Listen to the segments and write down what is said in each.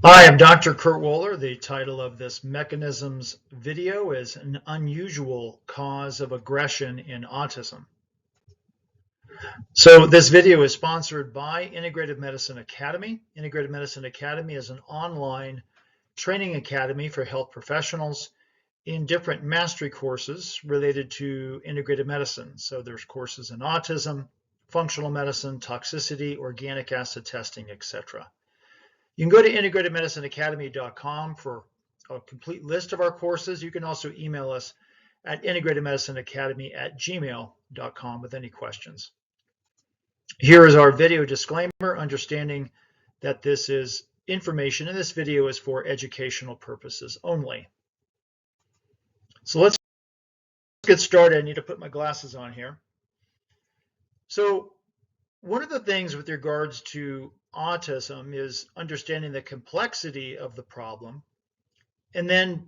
Hi, I'm Dr. Kurt Wohler. The title of this mechanisms video is An Unusual Cause of Aggression in Autism. So this video is sponsored by Integrative Medicine Academy. Integrative Medicine Academy is an online training academy for health professionals in different mastery courses related to integrative medicine. So there's courses in autism, functional medicine, toxicity, organic acid testing, etc. You can go to integrativemedicineacademy.com for a complete list of our courses. You can also email us at integrativemedicineacademy@gmail.com with any questions. Here is our video disclaimer, understanding that this is information and this video is for educational purposes only. So let's get started. I need to put my glasses on here. So one of the things with regards to autism is understanding the complexity of the problem and then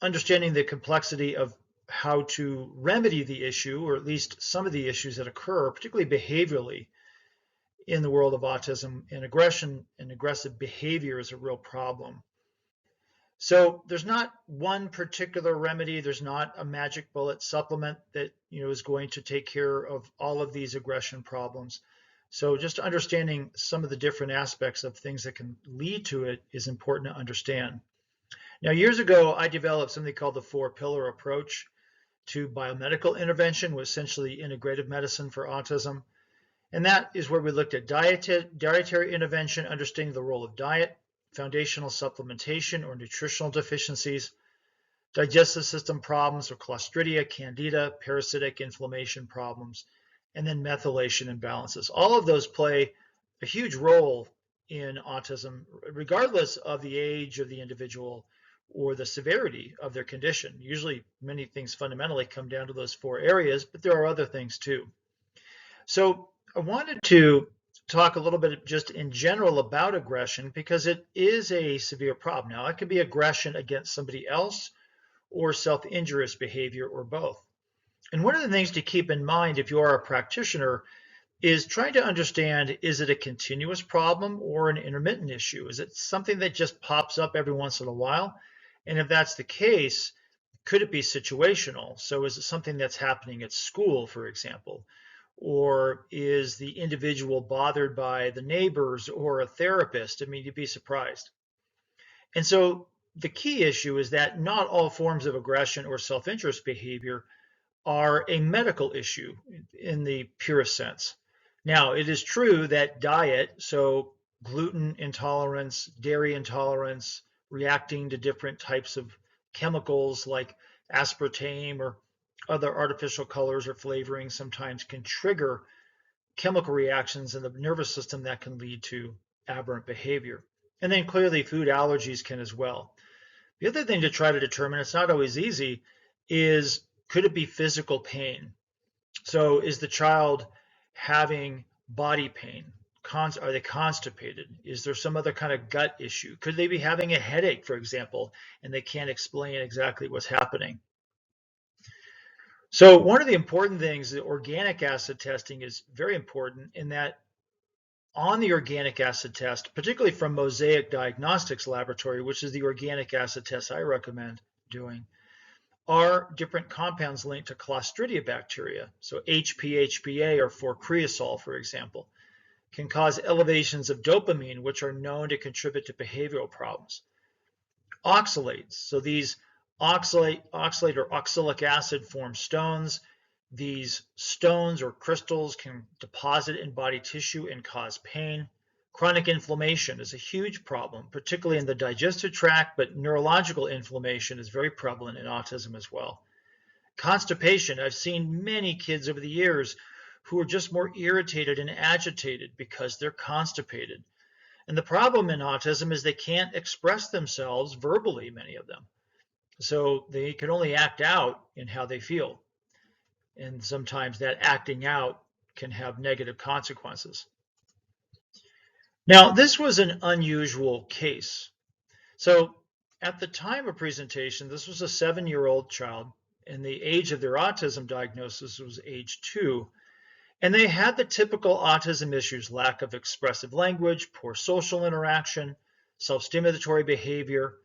understanding the complexity of how to remedy the issue, or at least some of the issues that occur, particularly behaviorally in the world of autism. And aggression and aggressive behavior is a real problem. So there's not one particular remedy. There's not a magic bullet supplement that is going to take care of all of these aggression problems. So just understanding some of the different aspects of things that can lead to it is important to understand. Now, years ago, I developed something called the four-pillar approach to biomedical intervention, with essentially integrative medicine for autism. And that is where we looked at dietary intervention, understanding the role of diet, foundational supplementation or nutritional deficiencies, digestive system problems or Clostridia, Candida, parasitic inflammation problems, and then methylation imbalances. All of those play a huge role in autism, regardless of the age of the individual or the severity of their condition. Usually many things fundamentally come down to those four areas, but there are other things too. So I wanted to talk a little bit just in general about aggression because it is a severe problem. Now, it can be aggression against somebody else or self-injurious behavior or both. And one of the things to keep in mind if you are a practitioner is trying to understand, is it a continuous problem or an intermittent issue? Is it something that just pops up every once in a while? And if that's the case, could it be situational? So is it something that's happening at school, for example? Or is the individual bothered by the neighbors or a therapist? I mean, you'd be surprised. And so the key issue is that not all forms of aggression or self-interest behavior are a medical issue in the purest sense. Now, it is true that diet, so gluten intolerance, dairy intolerance, reacting to different types of chemicals like aspartame or other artificial colors or flavorings sometimes can trigger chemical reactions in the nervous system that can lead to aberrant behavior. And then clearly food allergies can as well. The other thing to try to determine, it's not always easy, is could it be physical pain? So is the child having body pain? Are they constipated? Is there some other kind of gut issue? Could they be having a headache, for example, and they can't explain exactly what's happening? So one of the important things, the organic acid testing is very important in that on the organic acid test, particularly from Mosaic Diagnostics Laboratory, which is the organic acid test I recommend doing, are different compounds linked to Clostridia bacteria. So HPHPA or 4-creosol, for example, can cause elevations of dopamine, which are known to contribute to behavioral problems. Oxalates, so these oxalate or oxalic acid form stones. These stones or crystals can deposit in body tissue and cause pain. Chronic inflammation is a huge problem, particularly in the digestive tract, but neurological inflammation is very prevalent in autism as well. Constipation, I've seen many kids over the years who are just more irritated and agitated because they're constipated. And the problem in autism is they can't express themselves verbally, many of them. So they can only act out in how they feel. And sometimes that acting out can have negative consequences. Now, this was an unusual case. So at the time of presentation, this was a 7-year-old child, and the age of their autism diagnosis was age 2. And they had the typical autism issues: lack of expressive language, poor social interaction, self-stimulatory behavior.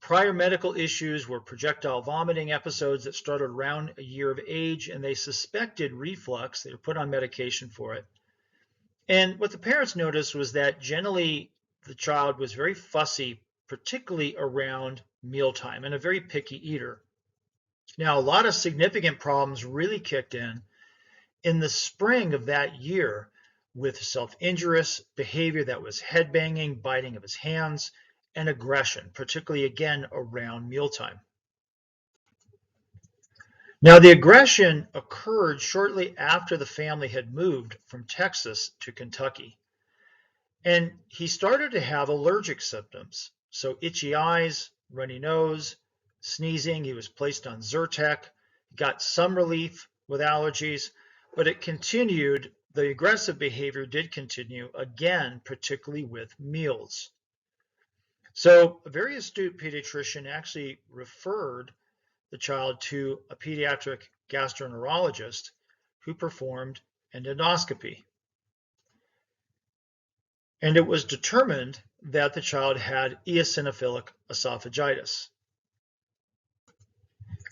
Prior medical issues were projectile vomiting episodes that started around a year of age, and they suspected reflux. They were put on medication for it. And what the parents noticed was that generally the child was very fussy, particularly around mealtime, and a very picky eater. Now, a lot of significant problems really kicked in the spring of that year with self-injurious behavior that was headbanging, biting of his hands, and aggression, particularly again around mealtime. Now, the aggression occurred shortly after the family had moved from Texas to Kentucky. And he started to have allergic symptoms. So itchy eyes, runny nose, sneezing. He was placed on Zyrtec, got some relief with allergies, but it continued. The aggressive behavior did continue, again, particularly with meals. So a very astute pediatrician actually referred the child to a pediatric gastroenterologist who performed an endoscopy. And it was determined that the child had eosinophilic esophagitis.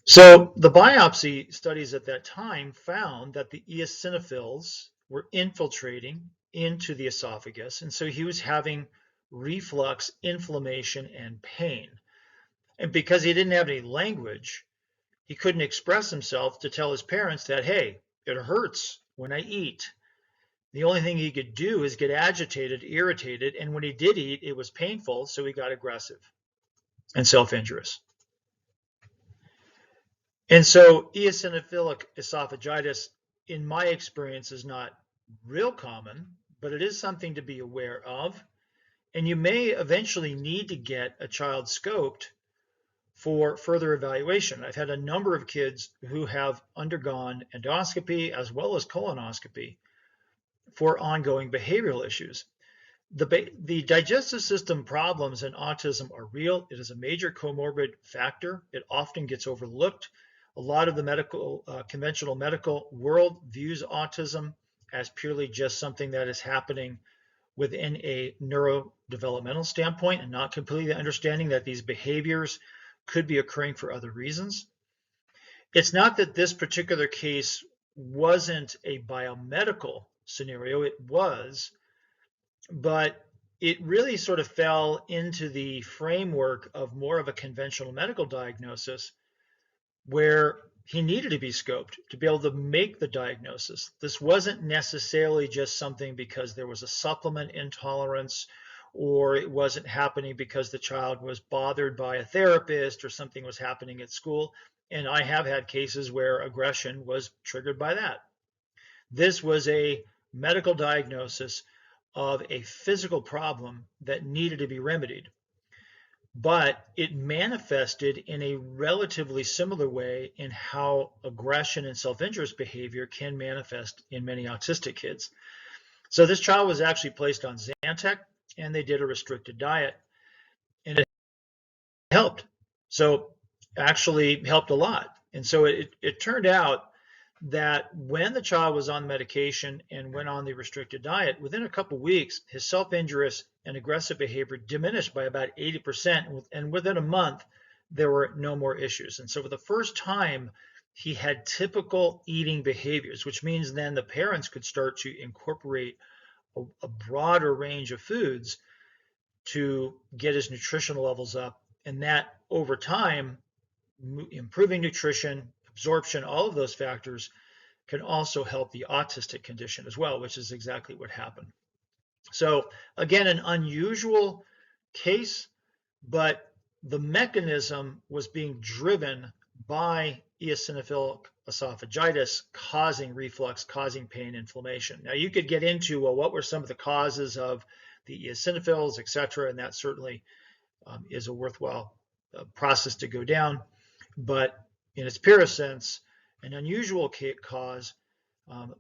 So the biopsy studies at that time found that the eosinophils were infiltrating into the esophagus, and so he was having reflux, inflammation, and pain. And because he didn't have any language, he couldn't express himself to tell his parents that, hey, it hurts when I eat. The only thing he could do is get agitated, irritated, and when he did eat, it was painful, so he got aggressive and self-injurious. And so eosinophilic esophagitis, in my experience, is not real common, but it is something to be aware of. And you may eventually need to get a child scoped for further evaluation. I've had a number of kids who have undergone endoscopy as well as colonoscopy for ongoing behavioral issues. The digestive system problems in autism are real. It is a major comorbid factor. It often gets overlooked. A lot of the conventional medical world views autism as purely just something that is happening within a neurodevelopmental standpoint and not completely understanding that these behaviors could be occurring for other reasons. It's not that this particular case wasn't a biomedical scenario, it was, but it really sort of fell into the framework of more of a conventional medical diagnosis where he needed to be scoped to be able to make the diagnosis. This wasn't necessarily just something because there was a supplement intolerance, or it wasn't happening because the child was bothered by a therapist or something was happening at school. And I have had cases where aggression was triggered by that. This was a medical diagnosis of a physical problem that needed to be remedied. But it manifested in a relatively similar way in how aggression and self-injurious behavior can manifest in many autistic kids. So this child was actually placed on Zantac, and they did a restricted diet, and it helped. So actually helped a lot. And so it turned out that when the child was on medication and went on the restricted diet, within a couple of weeks, his self-injurious and aggressive behavior diminished by about 80%. And within a month, there were no more issues. And so for the first time, he had typical eating behaviors, which means then the parents could start to incorporate a broader range of foods to get his nutritional levels up. And that over time, improving nutrition, absorption, all of those factors can also help the autistic condition as well, which is exactly what happened. So again, an unusual case, but the mechanism was being driven by eosinophilic esophagitis causing reflux, causing pain, inflammation. Now you could get into, well, what were some of the causes of the eosinophils, et cetera, and that certainly is a worthwhile process to go down. But in its purest sense, an unusual cause,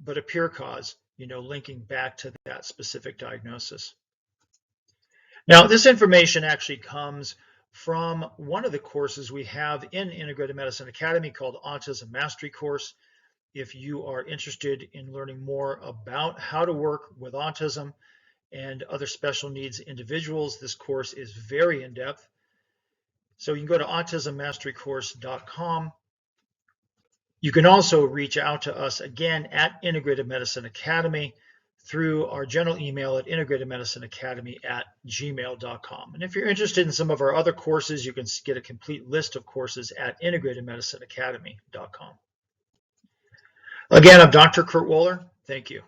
but a pure cause, linking back to that specific diagnosis. Now, this information actually comes from one of the courses we have in Integrative Medicine Academy called Autism Mastery Course. If you are interested in learning more about how to work with autism and other special needs individuals. This course is very in-depth. So you can go to autismmasterycourse.com. You can also reach out to us again at Integrative Medicine Academy through our general email at integrativemedicineacademy@gmail.com. And if you're interested in some of our other courses, you can get a complete list of courses at integrativemedicineacademy.com. Again, I'm Dr. Kurt Wohler. Thank you.